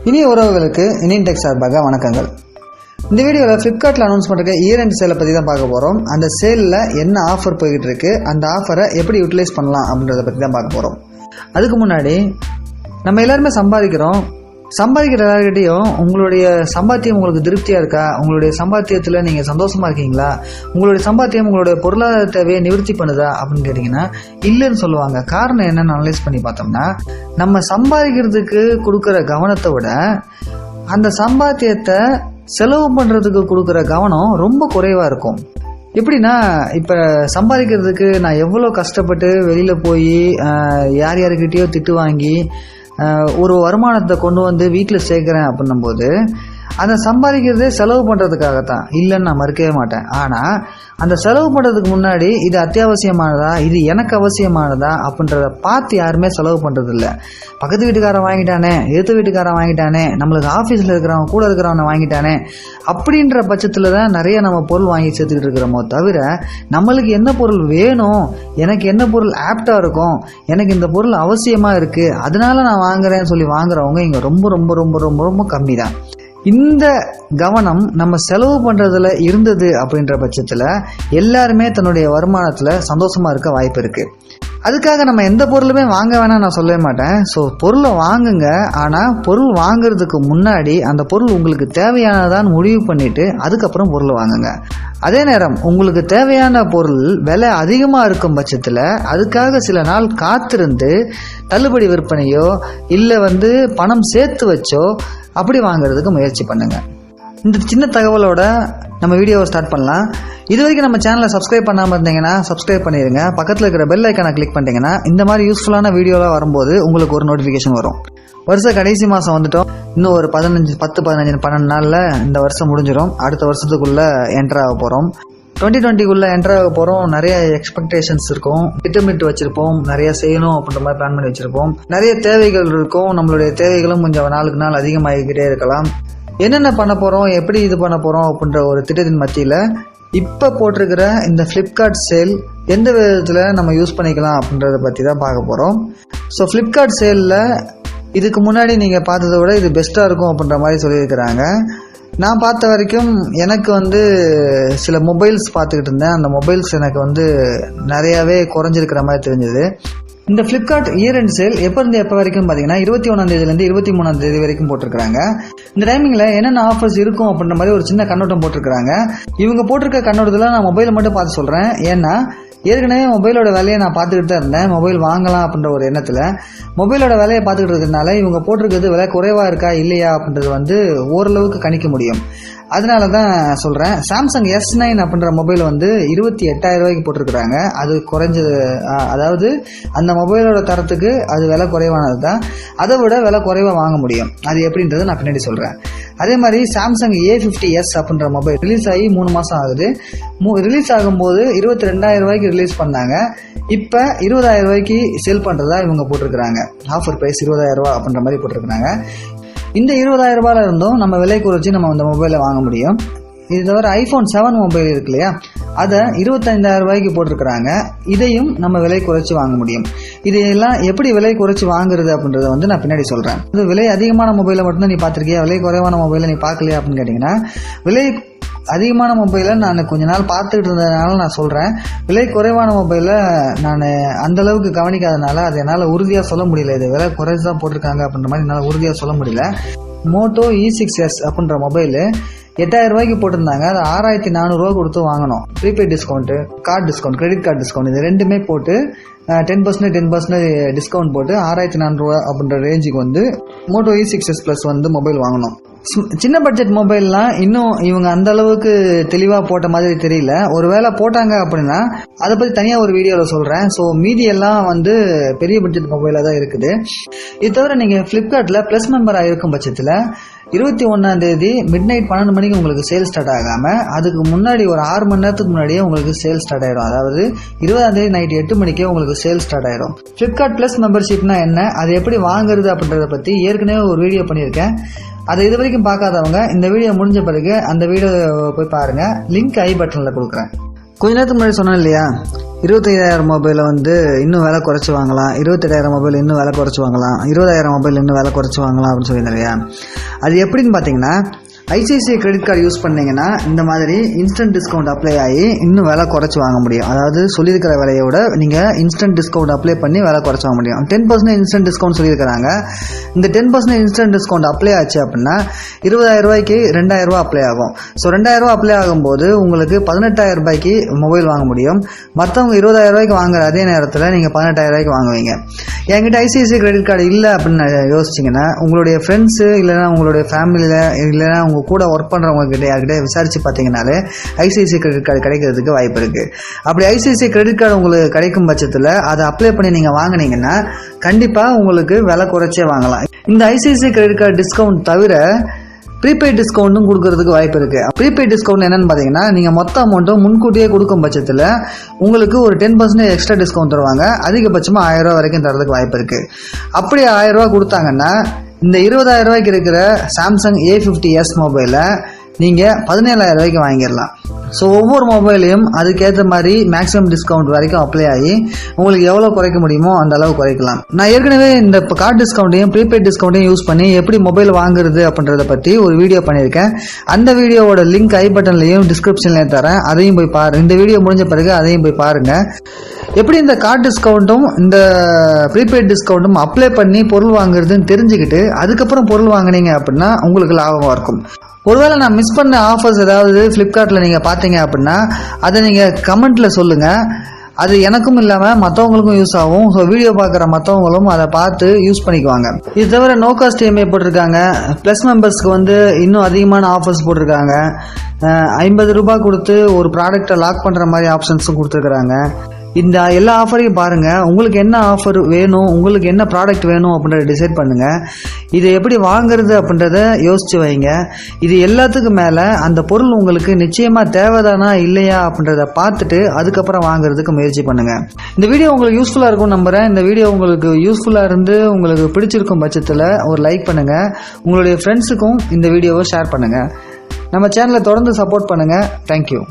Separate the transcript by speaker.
Speaker 1: இனிய உறவுகளுக்கு இனியன் டெக் சார்பாக வணக்கங்கள். இந்த வீடியோவில் ஃப்ளிப்கார்ட்டில் அனௌன்ஸ் பண்ணுற இயர் எண்ட் சேலை பற்றி தான் பார்க்க போகிறோம். அந்த சேலில் என்ன ஆஃபர் போய்கிட்டு இருக்கு, அந்த ஆஃபரை எப்படி யூட்டிலைஸ் பண்ணலாம் அப்படின்றத பற்றி தான் பார்க்க போகிறோம். அதுக்கு முன்னாடி நம்ம எல்லாருமே சம்பாதிக்கிற எல்லார்கிட்டையும் உங்களுடைய சம்பாத்தியம் உங்களுக்கு திருப்தியாக இருக்கா, உங்களுடைய சம்பாத்தியத்தில் நீங்கள் சந்தோஷமாக இருக்கீங்களா, உங்களுடைய சம்பாத்தியம் உங்களுடைய பொருளாதார தேவையை நிவர்த்தி பண்ணுதா அப்படின்னு கேட்டிங்கன்னா இல்லைன்னு சொல்லுவாங்க. காரணம் என்னன்னு அனலைஸ் பண்ணி பார்த்தோம்னா, நம்ம சம்பாதிக்கிறதுக்கு கொடுக்குற கவனத்தை விட அந்த சம்பாத்தியத்தை செலவு பண்ணுறதுக்கு கொடுக்குற கவனம் ரொம்ப குறைவாக இருக்கும். எப்படின்னா, இப்போ சம்பாதிக்கிறதுக்கு நான் எவ்வளோ கஷ்டப்பட்டு வெளியில் போய் யார்கிட்டயோ திட்டு வாங்கி ஒரு வருமானத்தை கொண்டு வந்து வீட்டில் சேர்க்குறேன் அப்படின்னும் போது அந்த சம்பாதிக்கிறதே செலவு பண்ணுறதுக்காகத்தான், இல்லைன்னு நான் மறுக்கவே மாட்டேன். ஆனால் அந்த செலவு பண்ணுறதுக்கு முன்னாடி இது அத்தியாவசியமானதா, இது எனக்கு அவசியமானதா அப்படின்றத பார்த்து யாருமே செலவு பண்ணுறது இல்லை. பக்கத்து வீட்டுக்காரன் வாங்கிட்டானே, எதிர்த்து வீட்டுக்காரன் வாங்கிட்டானே, நம்மளுக்கு ஆஃபீஸில் இருக்கிறவன் கூட இருக்கிறவனை வாங்கிட்டானே அப்படின்ற பட்சத்தில் தான் நிறைய நம்ம பொருள் வாங்கி சேர்த்துக்கிட்டு இருக்கிறோமோ தவிர, நம்மளுக்கு என்ன பொருள் வேணும், எனக்கு என்ன பொருள் ஆப்டாக இருக்கும், எனக்கு இந்த பொருள் அவசியமாக இருக்குது அதனால நான் வாங்குறேன்னு சொல்லி வாங்குறவங்க இங்கே ரொம்ப ரொம்ப ரொம்ப ரொம்ப ரொம்ப கம்மி தான். இந்த கவனம் நம்ம செலவு பண்ணுறதுல இருந்தது அப்படின்ற பட்சத்தில் எல்லாருமே தன்னுடைய வருமானத்தில் சந்தோஷமாக இருக்க வாய்ப்பு இருக்குது. அதுக்காக நம்ம எந்த பொருளுமே வாங்க வேணாம் நான் சொல்லவே மாட்டேன். ஸோ பொருளை வாங்குங்க, ஆனால் பொருள் வாங்குறதுக்கு முன்னாடி அந்த பொருள் உங்களுக்கு தேவையானதான்னு முடிவு பண்ணிவிட்டு அதுக்கப்புறம் பொருளை வாங்குங்க. அதே நேரம் உங்களுக்கு தேவையான பொருள் விலை அதிகமாக இருக்கும் பட்சத்தில் அதுக்காக சில நாள் காத்திருந்து தள்ளுபடி விற்பனையோ இல்லை பணம் சேர்த்து வச்சோ அப்படி வாங்குறதுக்கு முயற்சி பண்ணுங்க. இந்த சின்ன தகவலோட நம்ம வீடியோவை ஸ்டார்ட் பண்ணலாம். இது வரைக்கும் நம்ம சேனலை சப்ஸ்கிரைப் பண்ணாமல் இருந்தீங்கன்னா சப்ஸ்கிரைப் பண்ணிடுங்க. பக்கத்தில் இருக்கிற பெல் ஐக்கானை கிளிக் பண்ணிட்டீங்கன்னா இந்த மாதிரி யூஸ்ஃபுல்லான வீடியோலாம் வரும்போது உங்களுக்கு ஒரு நோட்டிஃபிகேஷன் வரும். வருஷம் கடைசி மாதம் வந்துட்டோம். இன்னும் ஒரு 12 நாளில் இந்த வருஷம் முடிஞ்சிடும். அடுத்த வருஷத்துக்குள்ளே என்டர் ஆக போகிறோம். 2020 என்டர் ஆக போகிறோம். நிறைய எக்ஸ்பெக்டேஷன்ஸ் இருக்கும், திட்டமிட்டு வச்சிருப்போம், நிறைய செய்யணும் அப்படின்ற மாதிரி பிளான் பண்ணி வச்சிருப்போம். நிறைய தேவைகள் இருக்கும். நம்மளுடைய தேவைகளும் கொஞ்சம் நாளுக்கு நாள் அதிகமாகிக்கிட்டே இருக்கலாம். என்னென்ன பண்ண போகிறோம், எப்படி இது பண்ண போகிறோம் அப்படின்ற ஒரு திட்டத்தின் மத்தியில் இப்போ போட்டிருக்கிற இந்த ஃப்ளிப்கார்ட் சேல் எந்த விதத்தில் நம்ம யூஸ் பண்ணிக்கலாம் அப்படின்றத பற்றி தான் பார்க்க போகிறோம். ஸோ ஃப்ளிப்கார்ட் சேலில் இதுக்கு முன்னாடி நீங்கள் பார்த்ததை விட இது பெஸ்ட்டாக இருக்கும் அப்படின்ற மாதிரி சொல்லியிருக்கிறாங்க. நான் பார்த்த வரைக்கும் எனக்கு சில மொபைல்ஸ் பார்த்துக்கிட்டு இருந்தேன். அந்த மொபைல்ஸ் எனக்கு நிறையாவே குறைஞ்சிருக்கிற மாதிரி தெரிஞ்சது. இந்த ஃப்ளிப்கார்ட் இயர் எண்ட் சேல் எப்போ இருந்து எப்போ வரைக்கும் பார்த்தீங்கன்னா 21 23 வரைக்கும் போட்டிருக்காங்க. இந்த டைமிங்கில் என்னென்ன ஆஃபர்ஸ் இருக்கும் அப்படின்ற மாதிரி ஒரு சின்ன கண்ணோட்டம் போட்டிருக்காங்க. இவங்க போட்டிருக்க கண்ணோட்டத்தில் நான் மொபைலை மட்டும் பார்த்து சொல்கிறேன். ஏன்னா ஏற்கனவே மொபைலோட விலையை நான் பார்த்துக்கிட்டு தான் இருந்தேன். மொபைல் வாங்கலாம் அப்படின்ற ஒரு எண்ணத்தில் மொபைலோட விலையை பார்த்துக்கிட்டு இருக்கிறதுனால இவங்க போட்டிருக்கிறது விலை குறைவாக இருக்கா இல்லையா அப்படின்றது ஓரளவுக்கு கணிக்க முடியும். அதனால தான் சொல்கிறேன். சாம்சங் S9 அப்படின்ற மொபைல் 28,000 ரூபாய்க்கு போட்டிருக்கிறாங்க. அது குறைஞ்சது, அதாவது அந்த மொபைலோட தரத்துக்கு அது விலை குறைவானது தான். அதை விட விலை குறைவாக வாங்க முடியும். அது எப்படின்றது நான் பின்னாடி சொல்கிறேன். அதே மாதிரி சாம்சங் A50s அப்படின்ற மொபைல் ரிலீஸ் ஆகி 3 மாதம் ஆகுது. ரிலீஸ் ஆகும்போது 22,000 ரூபாய்க்கு ரிலீஸ் பண்ணாங்க. இப்போ 20,000 ரூபாய்க்கு சேல் பண்ணுறதா இவங்க போட்டிருக்கிறாங்க. ஆஃபர் ப்ரைஸ் 20,000 ரூபா அப்படின்ற மாதிரி போட்டிருக்கிறாங்க. இந்த 20,000 ரூபாயில இருந்தும் நம்ம விலை குறைச்சி நம்ம இந்த மொபைலை வாங்க முடியும். இது தவிர iPhone 7 மொபைல் இருக்கு இல்லையா, அதை 25,000 ரூபாய்க்கு போட்டிருக்கிறாங்க. இதையும் நம்ம விலை குறைச்சி வாங்க முடியும். இதையெல்லாம் எப்படி விலை குறைச்சி வாங்குறது அப்படின்றத நான் பின்னாடி சொல்கிறேன். விலை அதிகமான மொபைலை மட்டும்தான் நீ பார்த்துருக்கியா, விலை குறைவான மொபைலை நீ பார்க்கலையா அப்படின்னு கேட்டிங்கன்னா, விலை அதிகமான மொபைலை நான் கொஞ்ச நாள் பார்த்துக்கிட்டு இருந்ததுனால நான் சொல்கிறேன். விலை குறைவான மொபைலை நான் அந்தளவுக்கு கவனிக்காதனால அது என்னால் உறுதியாக சொல்ல முடியல. இது விலை குறைச்சி தான் போட்டிருக்காங்க அப்படின்ற மாதிரி என்னால் உறுதியாக சொல்ல முடியல. மோட்டோ E6s அப்படின்ற மொபைலு 8,000 ரூபாய்க்கு போட்டிருந்தாங்க. அது 6,400 ரூபா கொடுத்து வாங்கணும். Prepaid discount, card discount, credit card discount, இது ரெண்டுமே போட்டு 10% டிஸ்கவுண்ட் போட்டு 6,400 ரூபா அப்படின்ற ரேஞ்சுக்கு மோட்டோ E6s Plus மொபைல் வாங்கணும். சின்ன பட்ஜெட் மொபைல்லாம் இன்னும் இவங்க அந்த அளவுக்கு தெளிவாக போட்ட மாதிரி தெரியல. ஒருவேளை போட்டாங்க அப்படின்னா அதை பற்றி தனியாக ஒரு வீடியோவில் சொல்கிறேன். ஸோ மீதி எல்லாம் பெரிய பட்ஜெட் மொபைலாக தான் இருக்குது. இது தவிர நீங்கள் ஃப்ளிப்கார்ட்டில் ப்ளஸ் மெம்பராக இருக்கும் பட்சத்தில் 21 மிட்நைட் 12 மணிக்கு உங்களுக்கு சேல் ஸ்டார்ட் ஆகாமல் அதுக்கு முன்னாடி ஒரு 6 மணி நேரத்துக்கு முன்னாடியே உங்களுக்கு சேல் ஸ்டார்ட் ஆகிடும். அதாவது 20 நைட் 8 மணிக்கே உங்களுக்கு சேல் ஸ்டார்ட் ஆகிடும். ஃப்ளிப்கார்ட் ப்ளஸ் மெம்பர்ஷிப்னா என்ன, அது எப்படி வாங்குறது அப்படின்றத பற்றி ஏற்கனவே ஒரு வீடியோ பண்ணியிருக்கேன். அதை இது வரைக்கும் பார்க்காதவங்க இந்த வீடியோ முடிஞ்ச பிறகு அந்த வீடியோ போய் பாருங்கள். லிங்க் ஐ பட்டனில் கொடுக்குறேன். கொஞ்ச நேரத்துக்கு முன்னாடி சொன்னேன் இல்லையா, 25,000 மொபைலை வந்து இன்னும் விலை குறைச்சி வாங்கலாம், 27,000 மொபைல் இன்னும் விலை குறைச்சி வாங்கலாம், 20,000 மொபைல் இன்னும் விலை குறைச்சி வாங்கலாம் அப்படின்னு சொல்லியிருந்தேன் இல்லையா. அது எப்படின்னு பார்த்தீங்கன்னா, ஐசிஐசிஐ கிரெடிட் கார்டு யூஸ் பண்ணிங்கன்னா இந்த மாதிரி இன்ஸ்டன்ட் டிஸ்கவுண்ட் அப்ளை ஆகி இன்னும் விலை குறைச்சி வாங்க முடியும். அதாவது சொல்லியிருக்கிற விலையோட நீங்கள் இன்ஸ்டன்ட் டிஸ்கவுண்ட் அப்ளை பண்ணி விலை குறைச்சி வாங்க முடியும். 10% இன்ஸ்டன்ட் டிஸ்கவுண்ட் சொல்லியிருக்கிறாங்க. இந்த 10% இன்ஸ்டன்ட் டிஸ்கவுண்ட் அப்ளை ஆச்சு அப்படின்னா 20,000 ரூபாய்க்கு 2,000 ரூபா அப்ளை ஆகும். ஸோ 2,000 ரூபா அப்ளை ஆகும்போது உங்களுக்கு 18,000 ரூபாய்க்கு மொபைல் வாங்க முடியும். மற்றவங்க 20,000 ரூபாய்க்கு வாங்குற அதே நேரத்தில் நீங்கள் 18,000 ரூபாய்க்கு வாங்குவீங்க. என்கிட்ட ஐசிஐசிஐ கிரெடிட் கார்டு இல்லை அப்படின்னு யோசிச்சிங்கன்னா உங்களுடைய ஃப்ரெண்ட்ஸு இல்லைனா உங்களுடைய ஃபேமிலியில் இல்லைனா உங்கள் கூட ஒர்க் பண்ணுறவங்க கிட்ட யார்கிட்ட விசாரிச்சு பார்த்தீங்கன்னாலே ஐசிஐசிஐ கிரெடிட் கார்டு கிடைக்கிறதுக்கு வாய்ப்பு இருக்குது. அப்படி ஐசிஐசிஐ கிரெடிட் கார்டு உங்களுக்கு கிடைக்கும் பட்சத்தில் அதை அப்ளை பண்ணி நீங்கள் வாங்கினீங்கன்னா கண்டிப்பாக உங்களுக்கு விலை குறைச்சே வாங்கலாம். இந்த ஐசிஐசிஐ கிரெடிட் கார்டு டிஸ்கவுண்ட் தவிர ப்ரீபெய்ட் டிஸ்கவுண்ட்டும் கொடுக்கறதுக்கு வாய்ப்பு இருக்குது. ப்ரீபெய்ட் டிஸ்கவுண்ட் என்னென்னு பார்த்தீங்கன்னா, நீங்கள் மொத்த அமௌண்ட்டும் முன்கூட்டியே கொடுக்கும் பட்சத்தில் உங்களுக்கு ஒரு 10% எக்ஸ்ட்ரா டிஸ்கவுண்ட் தருவாங்க. அதிகபட்சமாக 1000 ரூபா வரைக்கும் தரதுக்கு வாய்ப்பு இருக்குது. அப்படி 1000 ரூபா கொடுத்தாங்கன்னா இந்த 20,000 ரூபாய்க்கு இருக்கிற சாம்சங் A50s மொபைலை நீங்கள் 17,000 ரூபாய்க்கு வாங்கிடலாம். ஸோ ஒவ்வொரு மொபைலையும் அதுக்கேற்ற மாதிரி மேக்ஸிமம் டிஸ்கவுண்ட் வரைக்கும் அப்ளை ஆகி உங்களுக்கு எவ்வளோ குறைக்க முடியுமோ அந்த அளவு குறைக்கலாம். நான் ஏற்கனவே இந்த கார்டு டிஸ்கவுண்ட்டையும் ப்ரீபெய்ட் டிஸ்கவுண்ட்டையும் யூஸ் பண்ணி எப்படி மொபைல் வாங்குறது அப்படின்றத பற்றி ஒரு வீடியோ பண்ணியிருக்கேன். அந்த வீடியோவோட லிங்க் ஐ பட்டன்லையும் டிஸ்கிரிப்ஷன்லையும் தரேன். அதையும் போய் பாருங்கள். இந்த வீடியோ முடிஞ்ச பிறகு அதையும் போய் பாருங்கள். எப்படி இந்த கார்டு டிஸ்கவுண்ட்டும் இந்த ப்ரீபெய்ட் டிஸ்கவுண்ட்டும் அப்ளை பண்ணி பொருள் வாங்குறதுன்னு தெரிஞ்சுக்கிட்டு அதுக்கப்புறம் பொருள் வாங்கினீங்க அப்படின்னா உங்களுக்கு லாபமாக இருக்கும். ஒருவேளை நான் மிஸ் பண்ண ஆஃபர்ஸ் ஏதாவது ஃப்ளிப்கார்ட்டில் நீங்கள் பார்த்தீங்க அப்படின்னா அதை நீங்கள் கமெண்ட்டில் சொல்லுங்கள். அது எனக்கும் இல்லாமல் மற்றவங்களுக்கும் யூஸ் ஆகும். ஸோ வீடியோ பார்க்குற மற்றவங்களும் அதை பார்த்து யூஸ் பண்ணிக்குவாங்க. இது தவிர நோ காஸ்ட் இஎம்ஐ போட்டிருக்காங்க. ப்ளஸ் மெம்பர்ஸ்க்கு வந்து இன்னும் அதிகமான ஆஃபர்ஸ் போட்டிருக்காங்க. 50 ரூபாய் கொடுத்து ஒரு ப்ராடக்டை லாக் பண்ணுற மாதிரி ஆப்ஷன்ஸும் கொடுத்துருக்குறாங்க. இந்த எல்லா ஆஃபரையும் பாருங்கள். உங்களுக்கு என்ன ஆஃபர் வேணும், உங்களுக்கு என்ன ப்ராடக்ட் வேணும் அப்படின்றத டிசைட் பண்ணுங்கள். இதை எப்படி வாங்குறது அப்படின்றத யோசிச்சு வைங்க. இது எல்லாத்துக்கும் மேலே அந்த பொருள் உங்களுக்கு நிச்சயமாக தேவைதானா இல்லையா அப்படின்றத பார்த்துட்டு அதுக்கப்புறம் வாங்குறதுக்கு முயற்சி பண்ணுங்கள். இந்த வீடியோ உங்களுக்கு யூஸ்ஃபுல்லாக இருக்கும்னு நம்புகிறேன். இந்த வீடியோ உங்களுக்கு யூஸ்ஃபுல்லாக இருந்து உங்களுக்கு பிடிச்சிருக்கும் பட்சத்தில் ஒரு லைக் பண்ணுங்கள். உங்களுடைய ஃப்ரெண்ட்ஸுக்கும் இந்த வீடியோவை ஷேர் பண்ணுங்கள். நம்ம சேனலை தொடர்ந்து சப்போர்ட் பண்ணுங்கள். தேங்க்யூ.